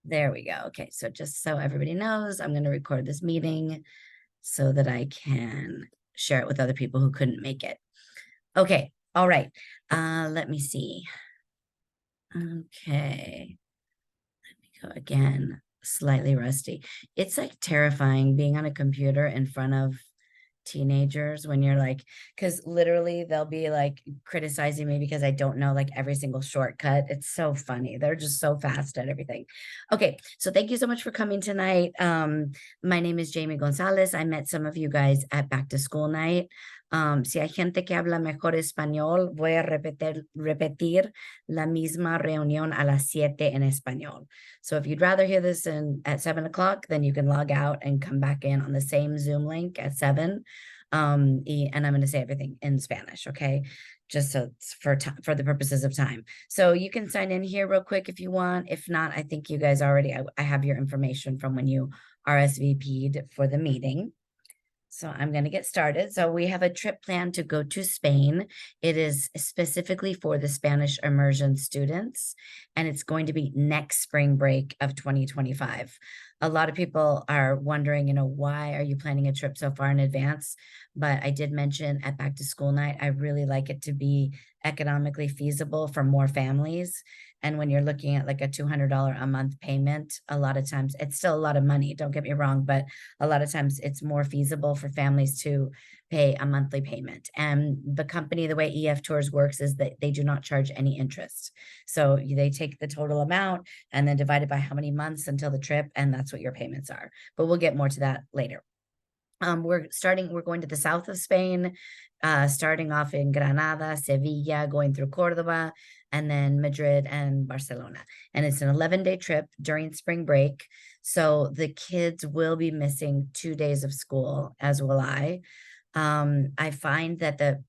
There we go. Okay, so just so everybody knows, I'm going to record this meeting so that I can share it with other people who couldn't make it. Okay, all right. Let me see. Okay, let me go again. Slightly rusty. It's like terrifying being on a computer in front of teenagers when you're like, because literally they'll be like criticizing me because I don't know like every single shortcut. It's so funny. They're just so fast at everything. Okay, so thank you so much for coming tonight. My name is Jamie Gonzalez. I met some of you guys at back to school night. Si hay gente que habla mejor español, voy a repetir la misma reunión a las 7 en español. So if you'd rather hear this at 7 o'clock, then you can log out and come back in on the same Zoom link at 7. And I'm going to say everything in Spanish, okay? Just so it's for the purposes of time. So you can sign in here real quick if you want. If not, I think you guys already, I have your information from when you RSVP'd for the meeting. So I'm going to get started. So we have a trip planned to go to Spain. It is specifically for the Spanish immersion students, and it's going to be next spring break of 2025. A lot of people are wondering, why are you planning a trip so far in advance? But I did mention at back to school night, I really like it to be economically feasible for more families. And when you're looking at like a $200 a month payment, a lot of times it's still a lot of money, don't get me wrong, but a lot of times it's more feasible for families to pay a monthly payment. And the company, the way EF Tours works is that they do not charge any interest. So they take the total amount and then divide it by how many months until the trip, and that's what your payments are. But we'll get more to that later. We're going to the south of Spain, starting off in Granada, Sevilla, going through Cordoba, and then Madrid and Barcelona. And it's an 11-day trip during spring break. So the kids will be missing 2 days of school, as will I. I find that the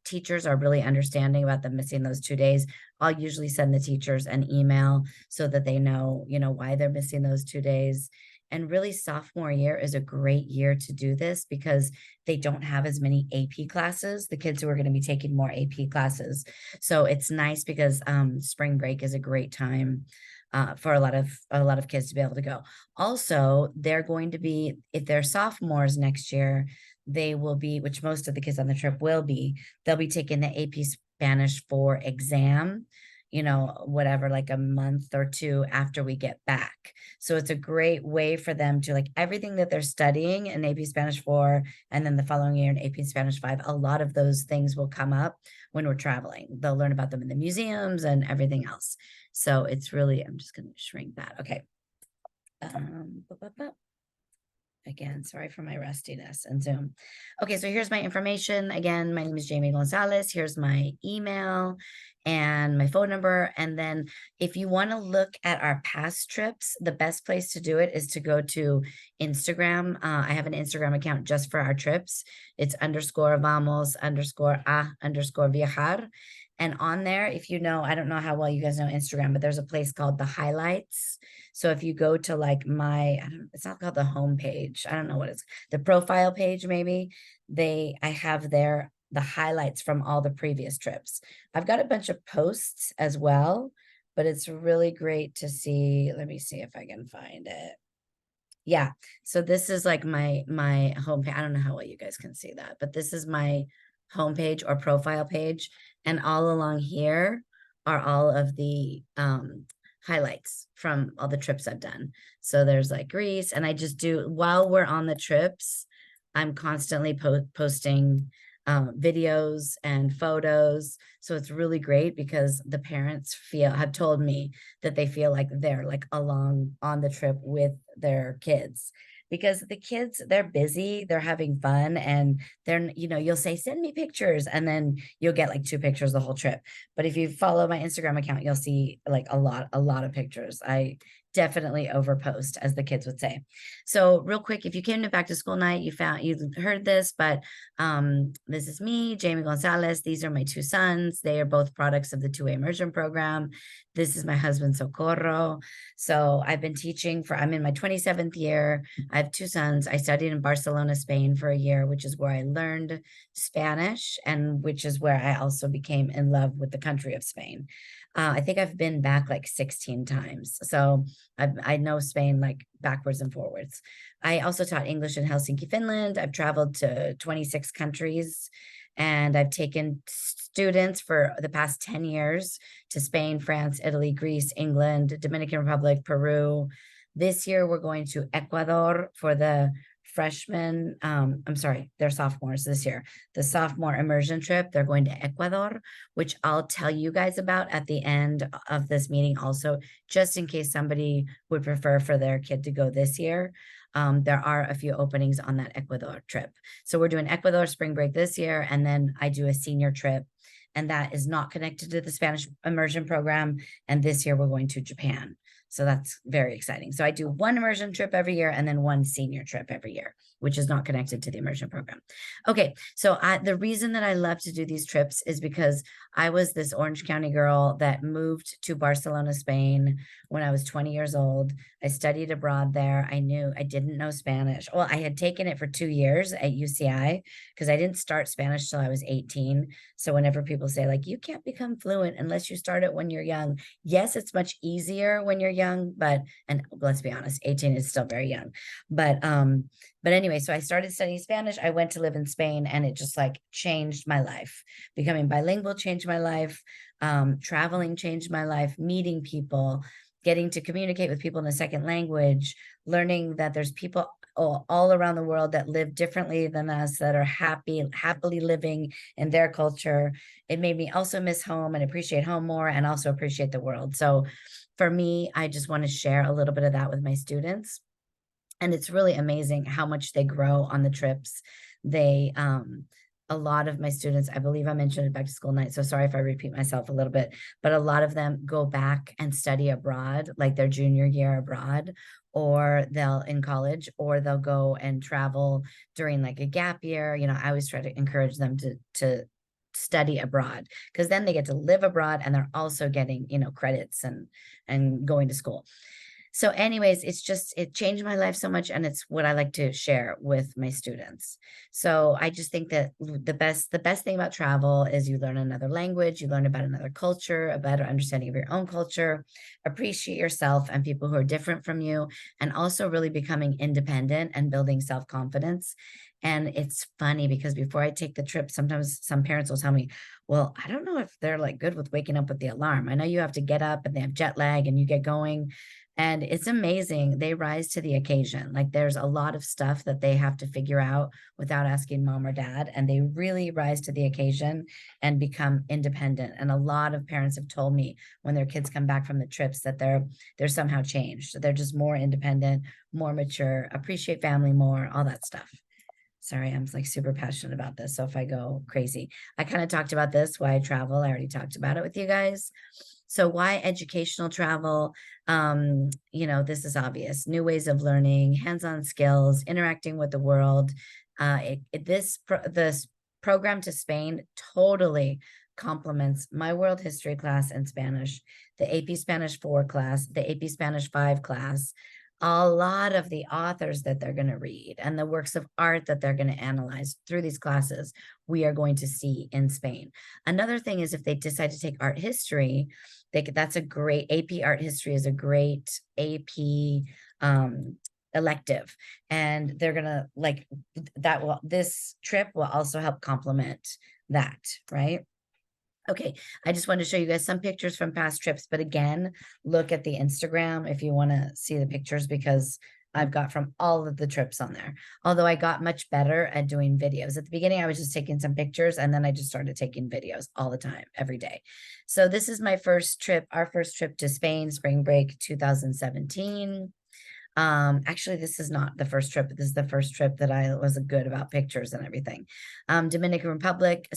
teachers are really understanding about them missing those 2 days. I'll usually send the teachers an email so that they know, why they're missing those 2 days. And really, sophomore year is a great year to do this because they don't have as many AP classes, the kids who are going to be taking more AP classes. So it's nice because spring break is a great time for a lot of kids to be able to go. Also, they're going to be, if they're sophomores next year, they will be, which most of the kids on the trip will be, they'll be taking the AP Spanish 4 exam, whatever, like a month or two after we get back. So it's a great way for them to, like, everything that they're studying in AP Spanish 4 and then the following year in AP Spanish 5, a lot of those things will come up when we're traveling. They'll learn about them in the museums and everything else. So it's really, I'm just going to shrink that. Okay. Again, sorry for my rustiness and Zoom. Okay, so here's my information. Again, my name is Jamie Gonzalez. Here's my email and my phone number. And then if you want to look at our past trips, the best place to do it is to go to Instagram. I have an Instagram account just for our trips. It's _vamos_a_viajar. And on there, if I don't know how well you guys know Instagram, but there's a place called the highlights. So if you go to like it's not called the home page. I don't know what it's, the profile page, maybe I have there the highlights from all the previous trips. I've got a bunch of posts as well, but it's really great to see. Let me see if I can find it. Yeah. So this is like my homepage. I don't know how well you guys can see that, but this is my homepage or profile page. And all along here are all of the highlights from all the trips I've done. So there's like Greece, and I just do, while we're on the trips, I'm constantly posting videos and photos. So it's really great because the parents have told me that they feel like they're like along on the trip with their kids. Because the kids, they're busy, they're having fun, and you'll say, send me pictures, and then you'll get like 2 pictures the whole trip. But if you follow my Instagram account, you'll see like a lot of pictures. I definitely overpost, as the kids would say. So real quick, if you came to back to school night, you heard this, but this is me, Jamie Gonzalez. These are my 2 sons. They are both products of the 2A immersion program. This is my husband, Socorro. So I've been teaching I'm in my 27th year. I have 2 sons. I studied in Barcelona, Spain for a year, which is where I learned Spanish and which is where I also became in love with the country of Spain. I think I've been back like 16 times. So I know Spain like backwards and forwards. I also taught English in Helsinki, Finland. I've traveled to 26 countries, and I've taken students for the past 10 years to Spain, France, Italy, Greece, England, Dominican Republic, Peru. This year we're going to Ecuador for the freshmen. I'm sorry, they're sophomores this year. The sophomore immersion trip, they're going to Ecuador, which I'll tell you guys about at the end of this meeting also, just in case somebody would prefer for their kid to go this year. There are a few openings on that Ecuador trip. So we're doing Ecuador spring break this year, and then I do a senior trip, and that is not connected to the Spanish immersion program. And this year we're going to Japan. So that's very exciting. So I do one immersion trip every year and then one senior trip every year, which is not connected to the immersion program. Okay, so the reason that I love to do these trips is because I was this Orange County girl that moved to Barcelona, Spain when I was 20 years old. I studied abroad there. I didn't know Spanish. Well, I had taken it for 2 years at UCI because I didn't start Spanish till I was 18. So whenever people say like, you can't become fluent unless you start it when you're young. Yes, it's much easier when you're young, and let's be honest, 18 is still very young. But anyway, so I started studying Spanish. I went to live in Spain, and it just like changed my life. Becoming bilingual changed my life. Traveling changed my life. Meeting people, getting to communicate with people in a second language, learning that there's people all around the world that live differently than us, that are happily living in their culture. It made me also miss home and appreciate home more, and also appreciate the world. So for me, I just want to share a little bit of that with my students. And it's really amazing how much they grow on the trips. They, a lot of my students, I believe I mentioned it back to school night, so sorry if I repeat myself a little bit, but a lot of them go back and study abroad, like their junior year abroad, or they'll in college, or they'll go and travel during like a gap year. I always try to encourage them to study abroad, because then they get to live abroad and they're also getting, credits and going to school. So anyways, it changed my life so much, and it's what I like to share with my students. So I just think that the best thing about travel is you learn another language, you learn about another culture, a better understanding of your own culture, appreciate yourself and people who are different from you, and also really becoming independent and building self-confidence. And it's funny because before I take the trip, sometimes some parents will tell me, well, I don't know if they're like good with waking up with the alarm. I know you have to get up and they have jet lag and you get going. And it's amazing. They rise to the occasion. Like there's a lot of stuff that they have to figure out without asking mom or dad. And they really rise to the occasion and become independent. And a lot of parents have told me when their kids come back from the trips that they're somehow changed. They're just more independent, more mature, appreciate family more, all that stuff. Sorry, I'm like super passionate about this. So if I go crazy, I kind of talked about this, why I travel. I already talked about it with you guys. So why educational travel? This is obvious. New ways of learning, hands-on skills, interacting with the world. This program to Spain totally complements my world history class and Spanish, the AP Spanish 4 class, the AP Spanish 5 class, a lot of the authors that they're going to read and the works of art that they're going to analyze through these classes, we are going to see in Spain. Another thing is if they decide to take art history, that's a great, AP art history is a great AP elective, and they're going to like that. This trip will also help complement that, right? Okay, I just wanted to show you guys some pictures from past trips, but again, look at the Instagram if you want to see the pictures, because I've got from all of the trips on there. Although I got much better at doing videos. At the beginning, I was just taking some pictures, and then I just started taking videos all the time, every day. So this is my first trip, our first trip to Spain, spring break 2017. Actually, this is not the first trip. This is the first trip that I was good about pictures and everything. Dominican Republic,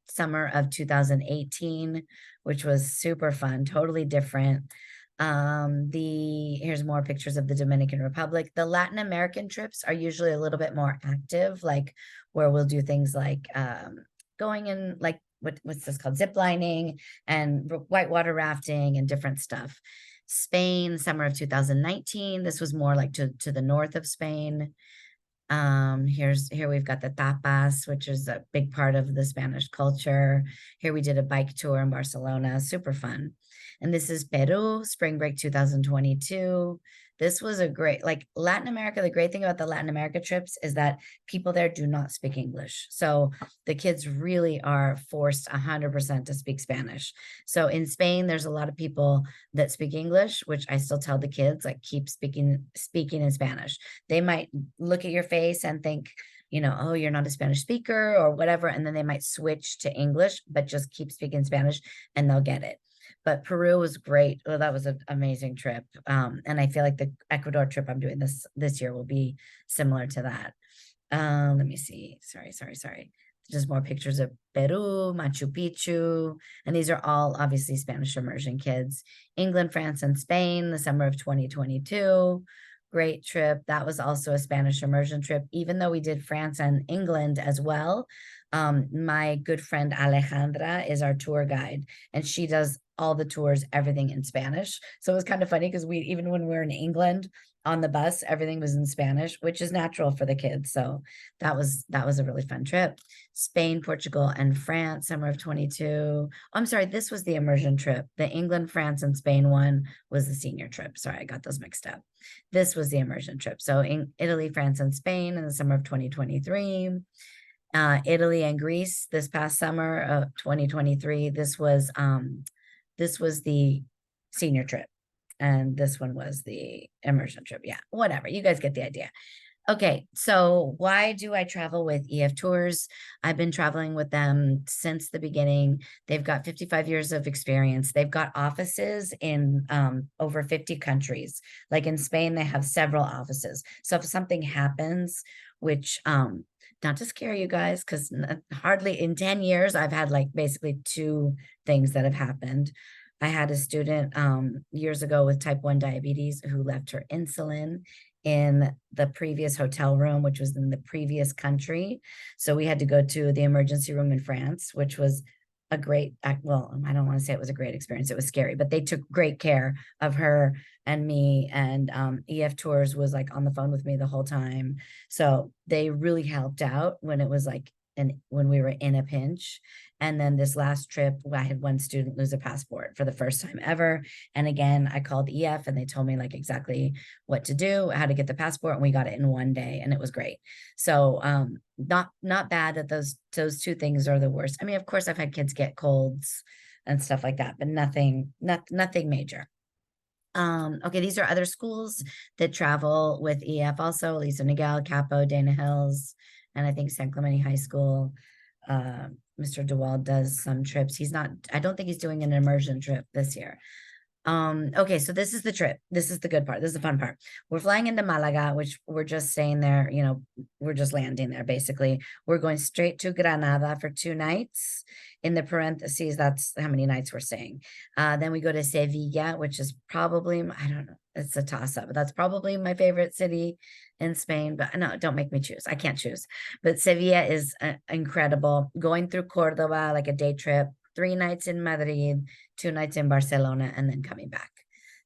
summer of 2018, which was super fun, totally different. Here's more pictures of the Dominican Republic. The Latin American trips are usually a little bit more active, like where we'll do things like going in, like what's this called, zip lining and whitewater rafting and different stuff. Spain, summer of 2019. This was more like to the north of Spain. Here we've got the tapas, which is a big part of the Spanish culture. Here we did a bike tour in Barcelona, super fun. And this is Peru, spring break 2022. This was a great, like Latin America. The great thing about the Latin America trips is that people there do not speak English. So the kids really are forced 100% to speak Spanish. So in Spain, there's a lot of people that speak English, which I still tell the kids, like, keep speaking in Spanish. They might look at your face and think, oh, you're not a Spanish speaker or whatever. And then they might switch to English, but just keep speaking Spanish and they'll get it. But Peru was great. Oh, that was an amazing trip. And I feel like the Ecuador trip I'm doing this year will be similar to that. Let me see. Sorry. Just more pictures of Peru, Machu Picchu, and these are all obviously Spanish immersion kids. England, France, and Spain, the summer of 2022. Great trip. That was also a Spanish immersion trip, even though we did France and England as well. My good friend Alejandra is our tour guide, and she does all the tours, everything in Spanish. So it was kind of funny because even when we were in England on the bus, everything was in Spanish, which is natural for the kids. So that was a really fun trip. Spain, Portugal, and France, summer of 22. Oh, I'm sorry, this was the immersion trip. The England, France, and Spain one was the senior trip. Sorry, I got those mixed up. This was the immersion trip. So in Italy, France, and Spain in the summer of 2023. Italy and Greece this past summer of 2023. This was the senior trip, and this one was the immersion trip. Yeah, whatever. You guys get the idea. Okay, so why do I travel with EF Tours? I've been traveling with them since the beginning. They've got 55 years of experience. They've got offices in over 50 countries. Like in Spain, they have several offices. So if something happens, which not to scare you guys, because hardly in 10 years, I've had like basically two things that have happened. I had a student years ago with type 1 diabetes who left her insulin in the previous hotel room, which was in the previous country. So we had to go to the emergency room in France, which was a great, well, I don't want to say it was a great experience. It was scary, but they took great care of her and me. And EF Tours was like on the phone with me the whole time. So they really helped out when it was like, and when we were in a pinch. And then this last trip, I had one student lose a passport for the first time ever. And again, I called EF and they told me like exactly what to do, how to get the passport, and we got it in one day, and it was great. So not bad that those two things are the worst. I mean, of course, I've had kids get colds and stuff like that, but nothing major. Okay, these are other schools that travel with EF also: Lisa Niguel, Capo, Dana Hills, and I think San Clemente High School. Mr. DeWald does some trips. I don't think he's doing an immersion trip this year. Okay, so this is the trip. This is the good part. This is the fun part. We're flying into Malaga, which we're just staying there, we're just landing there basically. We're going straight to Granada for 2 nights. In the parentheses, that's how many nights we're staying. Then we go to Sevilla, which is probably, I don't know, it's a toss-up, but that's probably my favorite city in Spain. But no, don't make me choose. I can't choose. But Sevilla is incredible. Going through Cordoba, like a day trip, 3 nights in Madrid, 2 nights in Barcelona, and then coming back.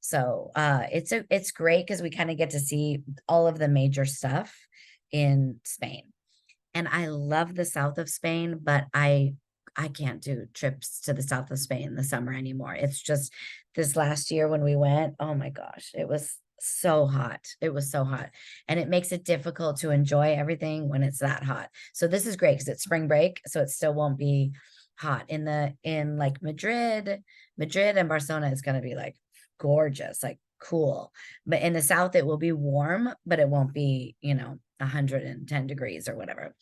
So it's great because we kind of get to see all of the major stuff in Spain. And I love the south of Spain, but I can't do trips to the south of Spain in the summer anymore. It's just this last year when we went, oh my gosh, it was so hot. It was so hot. And it makes it difficult to enjoy everything when it's that hot. So this is great because it's spring break, so it still won't be hot. In like Madrid and Barcelona, it's going to be like gorgeous, like cool. But in the south, it will be warm, but it won't be, 110 degrees or whatever.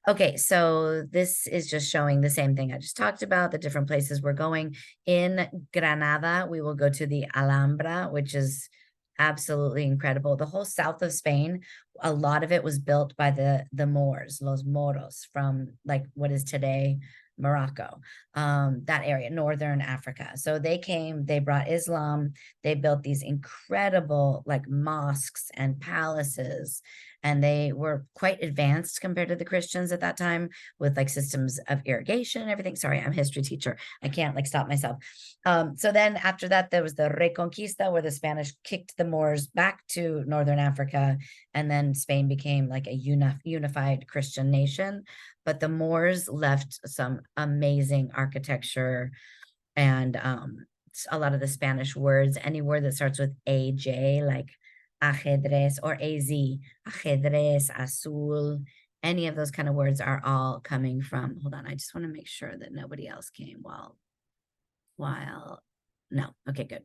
Okay, so this is just showing the same thing I just talked about, the different places we're going. In Granada, we will go to the Alhambra, which is absolutely incredible. The whole south of Spain, a lot of it was built by the Moors, los Moros, from like what is today Morocco, that area, northern Africa. So they came, they brought Islam, they built these incredible like mosques and palaces, and they were quite advanced compared to the Christians at that time with like systems of irrigation and everything. Sorry, I'm a history teacher. I can't like stop myself. So then after that, there was the Reconquista, where the Spanish kicked the Moors back to northern Africa, and then Spain became like a unified Christian nation. But the Moors left some amazing architecture and a lot of the Spanish words, any word that starts with AJ, like ajedrez, or AZ, ajedrez, azul, any of those kind of words are all coming from, hold on, I just want to make sure that nobody else came while, no, okay, good.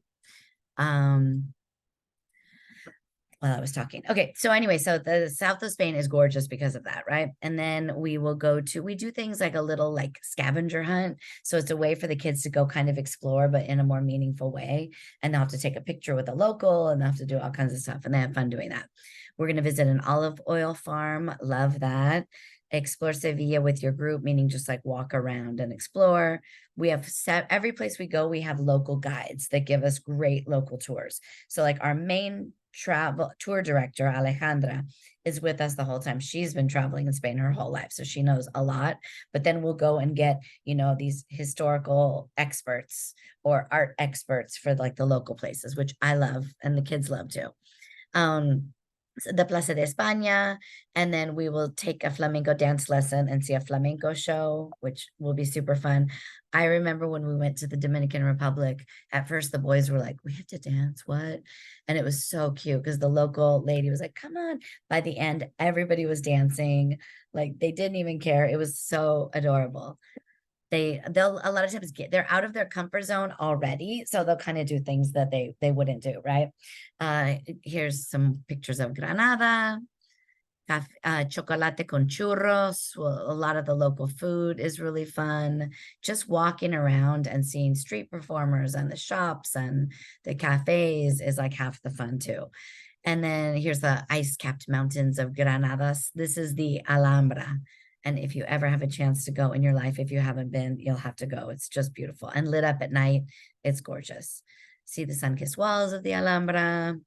While I was talking. Okay, so anyway, so the south of Spain is gorgeous because of that, right? And then we do things like a little like scavenger hunt. So it's a way for the kids to go kind of explore, but in a more meaningful way. And they'll have to take a picture with a local and they'll have to do all kinds of stuff. And they have fun doing that. We're going to visit an olive oil farm. Love that. Explore Sevilla with your group, meaning just like walk around and explore. We have every place we go, we have local guides that give us great local tours. So like our main travel tour director, Alejandra, is with us the whole time. She's been traveling in Spain her whole life, so she knows a lot. But then we'll go and get, these historical experts or art experts for like the local places, which I love and the kids love too. The Plaza de España, and then we will take a flamenco dance lesson and see a flamenco show, which will be super fun. I remember when we went to the Dominican Republic, at first the boys were like, we have to dance, what? And it was so cute because the local lady was like, come on. By the end, everybody was dancing. Like they didn't even care. It was so adorable. They'll a lot of times they're out of their comfort zone already, so they'll kind of do things that they wouldn't do, right? Here's some pictures of Granada. Chocolate con churros. Well, a lot of the local food is really fun. Just walking around and seeing street performers and the shops and the cafes is like half the fun too. And then here's the ice-capped mountains of Granada. This is the Alhambra. And if you ever have a chance to go in your life, if you haven't been, you'll have to go. It's just beautiful and lit up at night. It's gorgeous. See the sun-kissed walls of the Alhambra.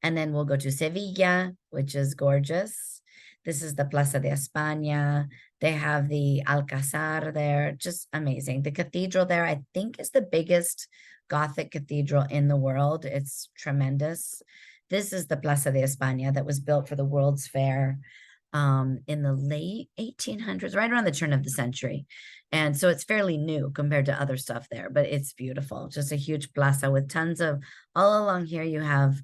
And then we'll go to Sevilla, which is gorgeous. This is the Plaza de España. They have the Alcázar there, just amazing. The cathedral there, I think, is the biggest Gothic cathedral in the world. It's tremendous. This is the Plaza de España that was built for the World's Fair in the late 1800s, right around the turn of the century. And so it's fairly new compared to other stuff there, but it's beautiful. Just a huge plaza with tons of, all along here you have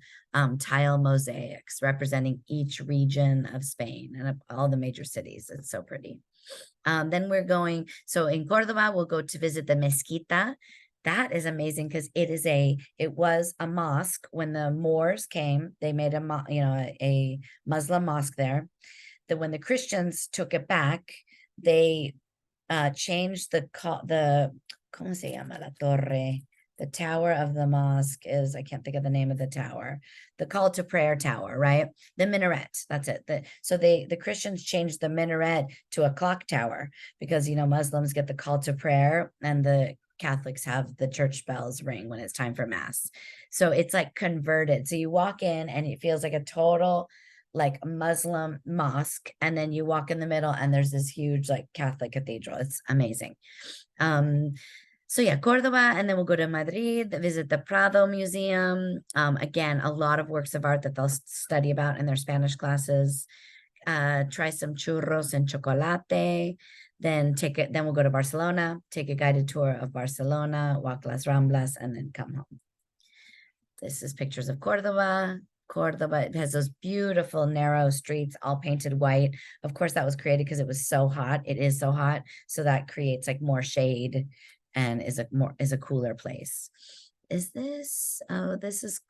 tile mosaics representing each region of Spain and all the major cities. It's so pretty. Then we're going, so in Cordoba, we'll go to visit the Mezquita. That is amazing because it was a mosque. When the Moors came, they made a Muslim mosque there. That when the Christians took it back, they changed ¿cómo se llama la torre? The tower of the mosque is, I can't think of the name of the tower, the call to prayer tower, right? The minaret, that's it. So the Christians changed the minaret to a clock tower because, Muslims get the call to prayer and the Catholics have the church bells ring when it's time for mass. So it's like converted. So you walk in and it feels like a total like Muslim mosque, and then you walk in the middle and there's this huge like Catholic cathedral. It's amazing. So yeah, Cordoba, and then we'll go to Madrid, visit the Prado Museum. Again, a lot of works of art that they'll study about in their Spanish classes. Try some churros and chocolate. Then we'll go to Barcelona, take a guided tour of Barcelona, walk Las Ramblas, and then come home. This is pictures of Cordoba. It has those beautiful narrow streets all painted white. Of course, that was created because it was so hot. It is so hot, so that creates like more shade and is a cooler place. Is this? Oh, this is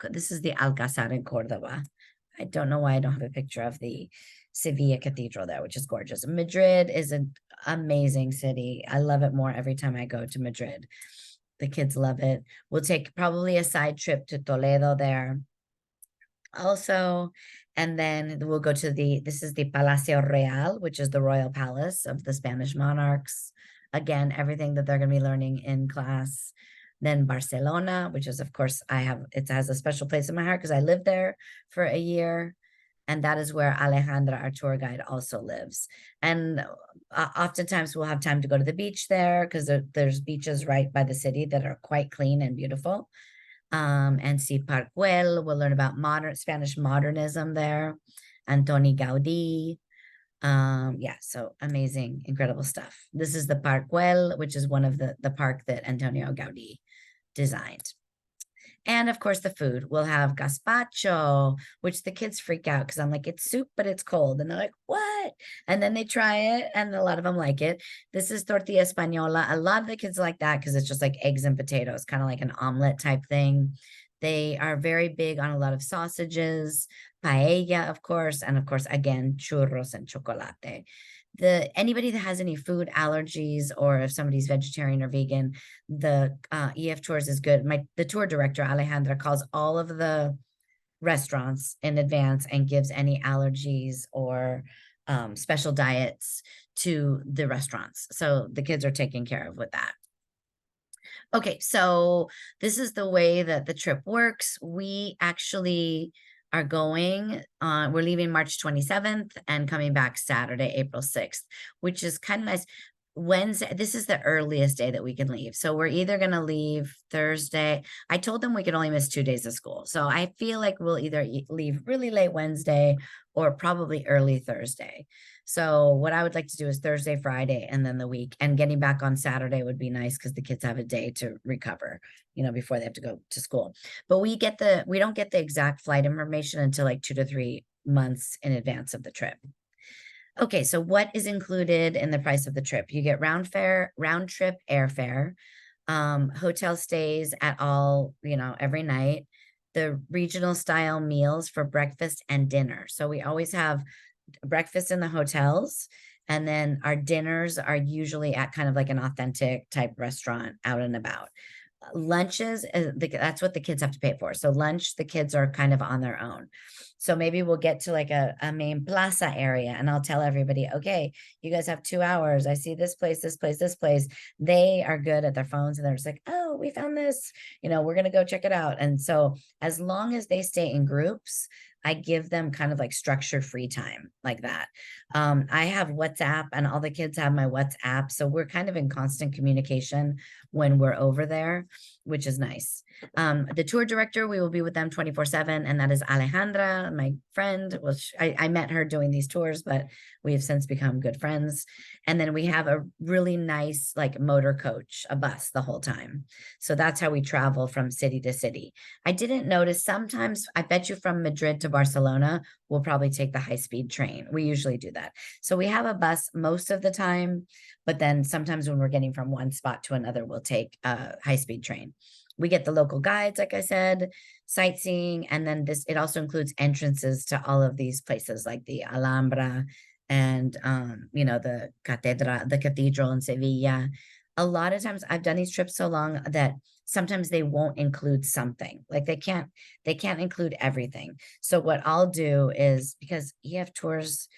the Alcázar in Cordoba. I don't know why I don't have a picture of the Sevilla Cathedral there, which is gorgeous. Madrid is an amazing city. I love it more every time I go to Madrid. The kids love it. We'll take probably a side trip to Toledo there also, and then we'll go to this is the Palacio Real, which is the royal palace of the Spanish monarchs. Again, everything that they're going to be learning in class. Then Barcelona, which is, of course, it has a special place in my heart because I lived there for a year. And that is where Alejandra, our tour guide, also lives. And oftentimes we'll have time to go to the beach there because there's beaches right by the city that are quite clean and beautiful. And see Park Güell. We'll learn about Spanish modernism there. Antoni Gaudí. Yeah, so amazing, incredible stuff. This is the Park Güell, which is one of the park that Antonio Gaudí designed. And of course, the food. We'll have gazpacho, which the kids freak out because I'm like, it's soup, but it's cold. And they're like, what? And then they try it, and a lot of them like it. This is tortilla española. A lot of the kids like that because it's just like eggs and potatoes, kind of like an omelet type thing. They are very big on a lot of sausages, paella, of course, and of course, again, churros and chocolate. Anybody that has any food allergies, or if somebody's vegetarian or vegan, the EF Tours is good. The tour director Alejandra calls all of the restaurants in advance and gives any allergies or special diets to the restaurants. So the kids are taken care of with that. Okay, so this is the way that the trip works. We actually are going we're leaving March 27th and coming back Saturday, April 6th, which is kind of nice. Wednesday, this is the earliest day that we can leave. So we're either going to leave Thursday. I told them we could only miss 2 days of school. So I feel like we'll either leave really late Wednesday or probably early Thursday. So what I would like to do is Thursday, Friday, and then the week. And getting back on Saturday would be nice because the kids have a day to recover, before they have to go to school. But we don't get the exact flight information until like 2 to 3 months in advance of the trip. Okay, so what is included in the price of the trip? You get round trip airfare, hotel stays at all, every night, the regional style meals for breakfast and dinner. So we always have breakfast in the hotels, and then our dinners are usually at kind of like an authentic type restaurant out and about. Lunches, that's what the kids have to pay for. So lunch, the kids are kind of on their own. So maybe we'll get to like a main plaza area, and I'll tell everybody, okay, you guys have 2 hours. I see this place, this place, this place. They are good at their phones, and they're just like, oh, we found this, we're going to go check it out. And so as long as they stay in groups, I give them kind of like structured free time like that. I have WhatsApp, and all the kids have my WhatsApp. So we're kind of in constant communication when we're over there, which is nice. The tour director, we will be with them 24/7, and that is Alejandra, my friend. Well, I met her doing these tours, but we have since become good friends. And then we have a really nice like motor coach, a bus the whole time. So that's how we travel from city to city. I didn't notice sometimes, I bet you from Madrid to Barcelona, we'll probably take the high-speed train. We usually do that. So we have a bus most of the time, but then sometimes when we're getting from one spot to another, we'll take a high-speed train. We get the local guides, like I said, sightseeing, and then it also includes entrances to all of these places like the Alhambra and the cathedral in Sevilla. A lot of times I've done these trips so long that sometimes they won't include something. Like they can't include everything. So what I'll do is, because EF Tours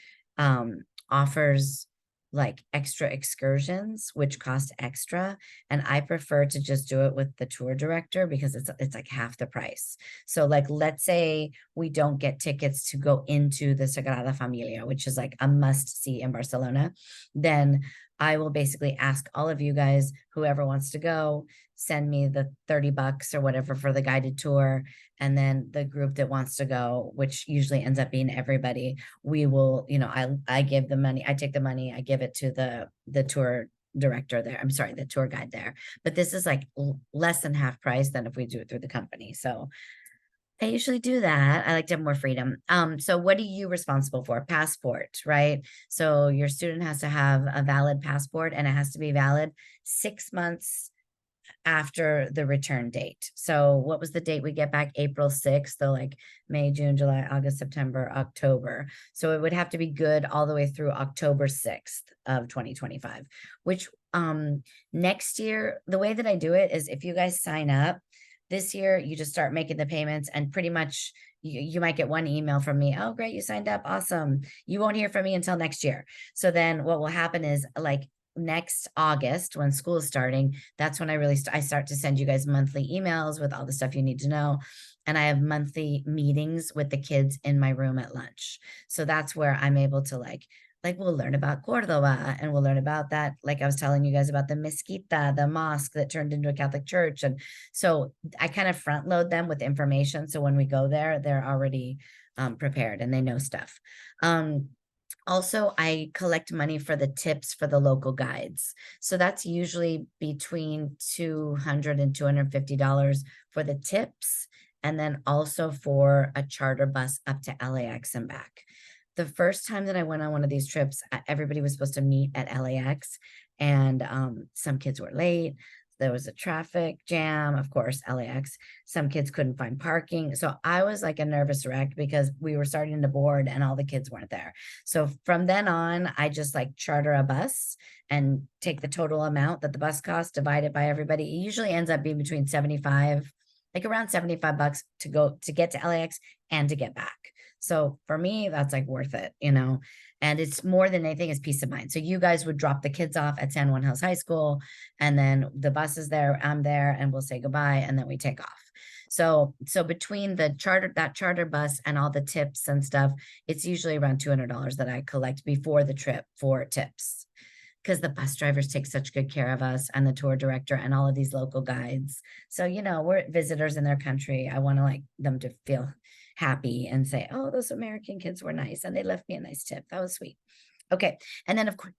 offers like extra excursions, which cost extra, and I prefer to just do it with the tour director because it's like half the price. So like, let's say we don't get tickets to go into the Sagrada Familia, which is like a must see in Barcelona, then I will basically ask all of you guys, whoever wants to go, send me the $30 or whatever for the guided tour. And then the group that wants to go, which usually ends up being everybody, we will, I give the money, I take the money, I give it to the tour director there. I'm sorry, the tour guide there. But this is like less than half price than if we do it through the company. So I usually do that. I like to have more freedom. So what are you responsible for? Passport, right? So your student has to have a valid passport, and it has to be valid 6 months after the return date. So what was the date we get back? April 6th. So like May, June, July, August, September, October. So it would have to be good all the way through October 6th of 2025, which next year, the way that I do it is if you guys sign up this year, you just start making the payments, and pretty much you might get one email from me. Oh, great, you signed up. Awesome. You won't hear from me until next year. So then what will happen is like next August, when school is starting, that's when I start to send you guys monthly emails with all the stuff you need to know. And I have monthly meetings with the kids in my room at lunch. So that's where I'm able to like we'll learn about Cordoba, and we'll learn about that. Like I was telling you guys about the mezquita, the mosque that turned into a Catholic church. And so I kind of front load them with information. So when we go there, they're already prepared and they know stuff. Also, I collect money for the tips for the local guides. So that's usually between $200 and $250 for the tips, and then also for a charter bus up to LAX and back. The first time that I went on one of these trips, everybody was supposed to meet at LAX, and some kids were late. There was a traffic jam, of course, LAX. Some kids couldn't find parking. So I was like a nervous wreck because we were starting to board and all the kids weren't there. So from then on, I just like charter a bus and take the total amount that the bus costs, divide it by everybody. It usually ends up being between 75, like around 75 bucks to go to get to LAX and to get back. So for me, that's like worth it, you know, and it's more than anything is peace of mind. So you guys would drop the kids off at San Juan Hills High School, and then the bus is there, I'm there, and we'll say goodbye, and then we take off. So between that charter bus and all the tips and stuff, it's usually around $200 that I collect before the trip for tips, because the bus drivers take such good care of us, and the tour director and all of these local guides. So, you know, we're visitors in their country. I want to like them to feel happy and say, oh, those American kids were nice and they left me a nice tip. That was sweet. Okay. And then of course,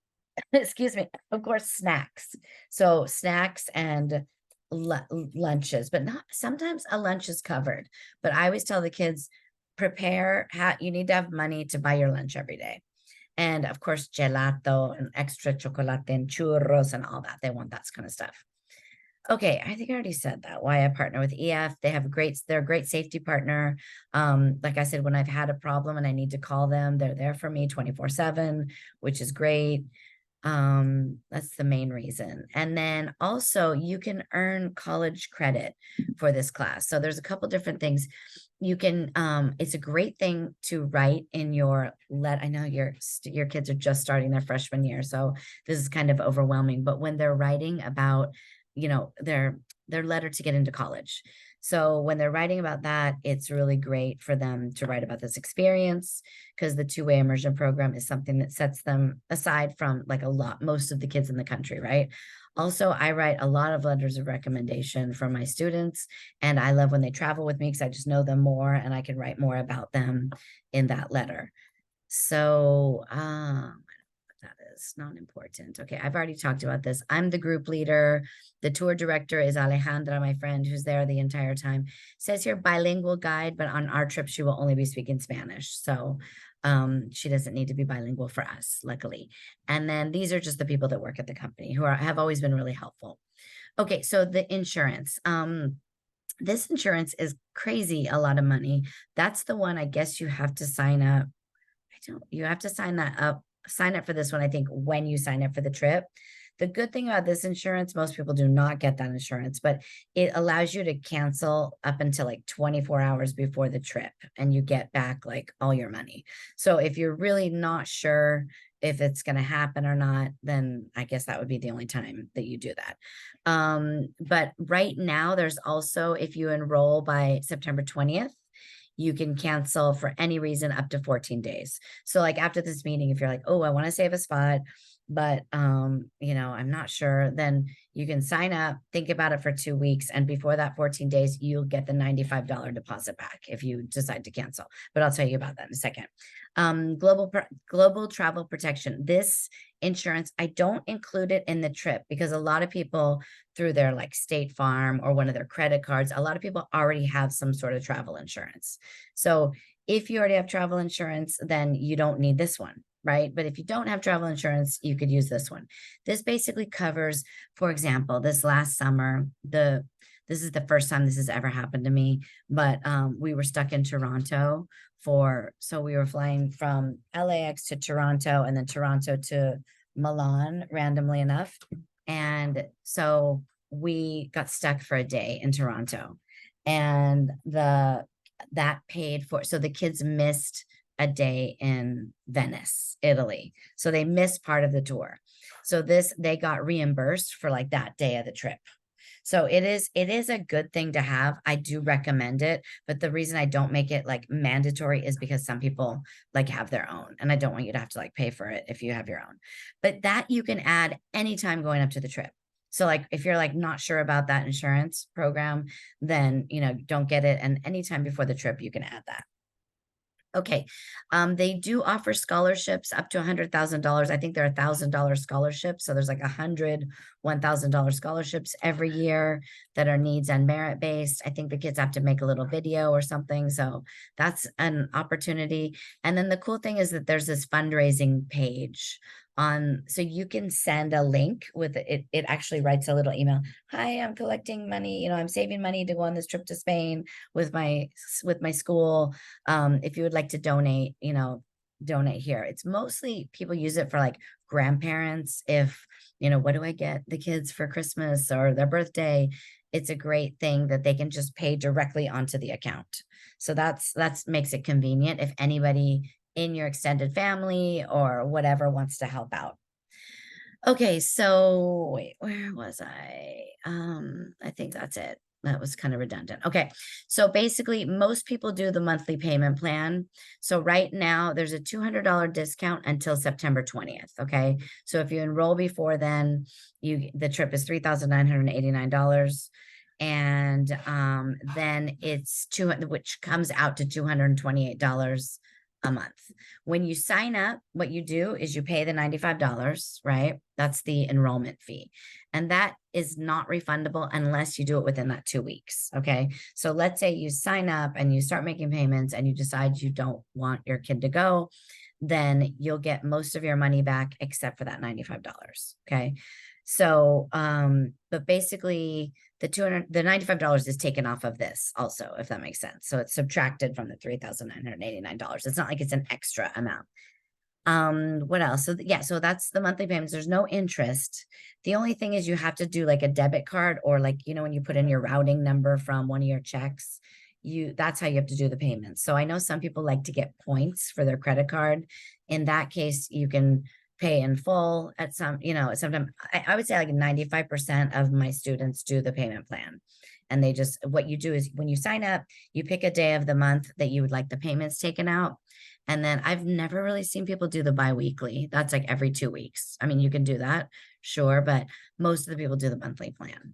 excuse me, of course, snacks. So snacks and lunches, but not sometimes a lunch is covered. But I always tell the kids, prepare, you need to have money to buy your lunch every day. And of course, gelato and extra chocolate and churros and all that. They want that kind of stuff. Okay, I think I already said that, why I partner with EF. They're a great safety partner. Like I said, when I've had a problem and I need to call them, they're there for me 24/7, which is great. That's the main reason. And then also you can earn college credit for this class. So there's a couple different things you can, it's a great thing to write in your I know your kids are just starting their freshman year, so this is kind of overwhelming, but when they're writing about, you know, their letter to get into college. So when they're writing about that, it's really great for them to write about this experience, because the two-way immersion program is something that sets them aside from like most of the kids in the country, right? Also, I write a lot of letters of recommendation for my students, and I love when they travel with me because I just know them more and I can write more about them in that letter. So, that is not important. Okay, I've already talked about this. I'm the group leader. The tour director is Alejandra, my friend, who's there the entire time. It says here bilingual guide, but on our trip, she will only be speaking Spanish. So she doesn't need to be bilingual for us, luckily. And then these are just the people that work at the company who have always been really helpful. Okay, so the insurance. This insurance is crazy, a lot of money. That's the one I guess you have to sign up. You have to sign up for this one, I think, when you sign up for the trip. The good thing about this insurance, most people do not get that insurance, but it allows you to cancel up until like 24 hours before the trip, and you get back like all your money. So if you're really not sure if it's going to happen or not, then I guess that would be the only time that you do that. But right now, there's also, if you enroll by September 20th, you can cancel for any reason up to 14 days. So like after this meeting, if you're like, oh, I want to save a spot, but you know, I'm not sure, then you can sign up, think about it for 2 weeks, and before that 14 days, you'll get the $95 deposit back if you decide to cancel. But I'll tell you about that in a second. Global travel protection. This insurance, I don't include it in the trip because a lot of people, through their like State Farm or one of their credit cards, a lot of people already have some sort of travel insurance. So if you already have travel insurance, then you don't need this one, right? But if you don't have travel insurance, you could use this one. This basically covers, for example, this last summer, this is the first time this has ever happened to me, but we were stuck in Toronto so we were flying from LAX to Toronto and then Toronto to Milan, randomly enough. And so we got stuck for a day in Toronto, and that paid for, so the kids missed a day in Venice, Italy. So they missed part of the tour. So they got reimbursed for like that day of the trip. So it is a good thing to have. I do recommend it, but the reason I don't make it like mandatory is because some people like have their own, and I don't want you to have to like pay for it if you have your own. But that you can add anytime going up to the trip. So like if you're like not sure about that insurance program, then you know, don't get it, and anytime before the trip you can add that. Okay. They do offer scholarships up to $100,000. I think they're $1,000 scholarships. So there's like $101,000 scholarships every year that are needs and merit based. I think the kids have to make a little video or something. So that's an opportunity. And then the cool thing is that there's this fundraising page on, so you can send a link with it. It actually writes a little email. Hi, I'm collecting money. I'm saving money to go on this trip to Spain with my school. If you would like to donate, donate here. It's mostly people use it for like grandparents. If, what do I get the kids for Christmas or their birthday? It's a great thing that they can just pay directly onto the account. So that's makes it convenient if anybody in your extended family or whatever wants to help out. Okay, so wait, where was I? I think that's it. That was kind of redundant. Okay, so basically, most people do the monthly payment plan. So right now, there's a $200 discount until September 20th. Okay, so if you enroll before then, the trip is $3,989, and then it's which comes out to $228 a month. When you sign up, what you do is you pay the $95, right? That's the enrollment fee. And that is not refundable unless you do it within that 2 weeks. Okay. So let's say you sign up and you start making payments and you decide you don't want your kid to go, then you'll get most of your money back except for that $95. Okay. So, but basically the $95 is taken off of this also, if that makes sense. So it's subtracted from the $3,989. It's not like it's an extra amount. What else? So yeah, so that's the monthly payments. There's no interest. The only thing is you have to do like a debit card or like, when you put in your routing number from one of your checks, that's how you have to do the payments. So I know some people like to get points for their credit card. In that case, you can pay in full at sometimes I would say like 95% of my students do the payment plan. And what you do is when you sign up, you pick a day of the month that you would like the payments taken out. And then I've never really seen people do the biweekly. That's like every 2 weeks. I mean, you can do that, sure, but most of the people do the monthly plan.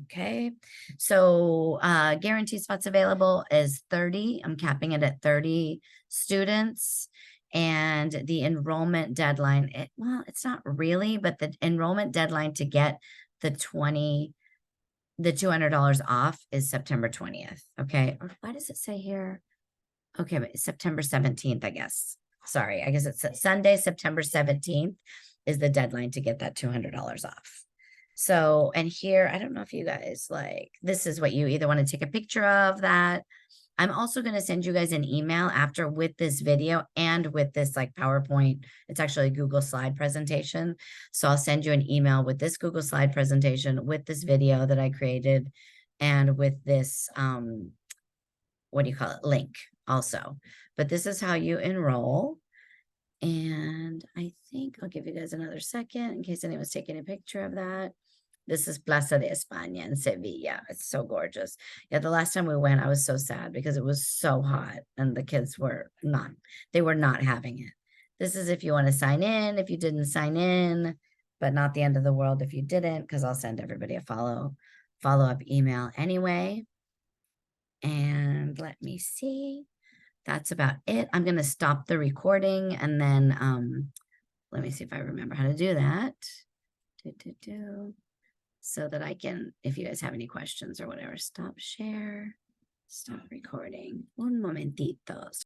Okay. So guarantee spots available is 30. I'm capping it at 30 students. And the enrollment deadline, it's not really, but the enrollment deadline to get the $200 off is September 20th. Okay. Or why does it say here? Okay, but September 17th, I guess. Sorry, I guess it's Sunday, September 17th is the deadline to get that $200 off. So, and here, I don't know if you guys this is what you either want to take a picture of that. I'm also going to send you guys an email after with this video and with this like PowerPoint. It's actually a Google slide presentation. So I'll send you an email with this Google slide presentation, with this video that I created, and with this, what do you call it, link also. But this is how you enroll. And I think I'll give you guys another second in case anyone's taking a picture of that. This is Plaza de España in Sevilla. It's so gorgeous. Yeah, the last time we went, I was so sad because it was so hot and the kids were not having it. This is if you want to sign in, if you didn't sign in, but not the end of the world if you didn't, because I'll send everybody a follow-up email anyway. And let me see. That's about it. I'm going to stop the recording and then let me see if I remember how to do that. So that I can, if you guys have any questions or whatever, stop share, stop recording. Un momentito.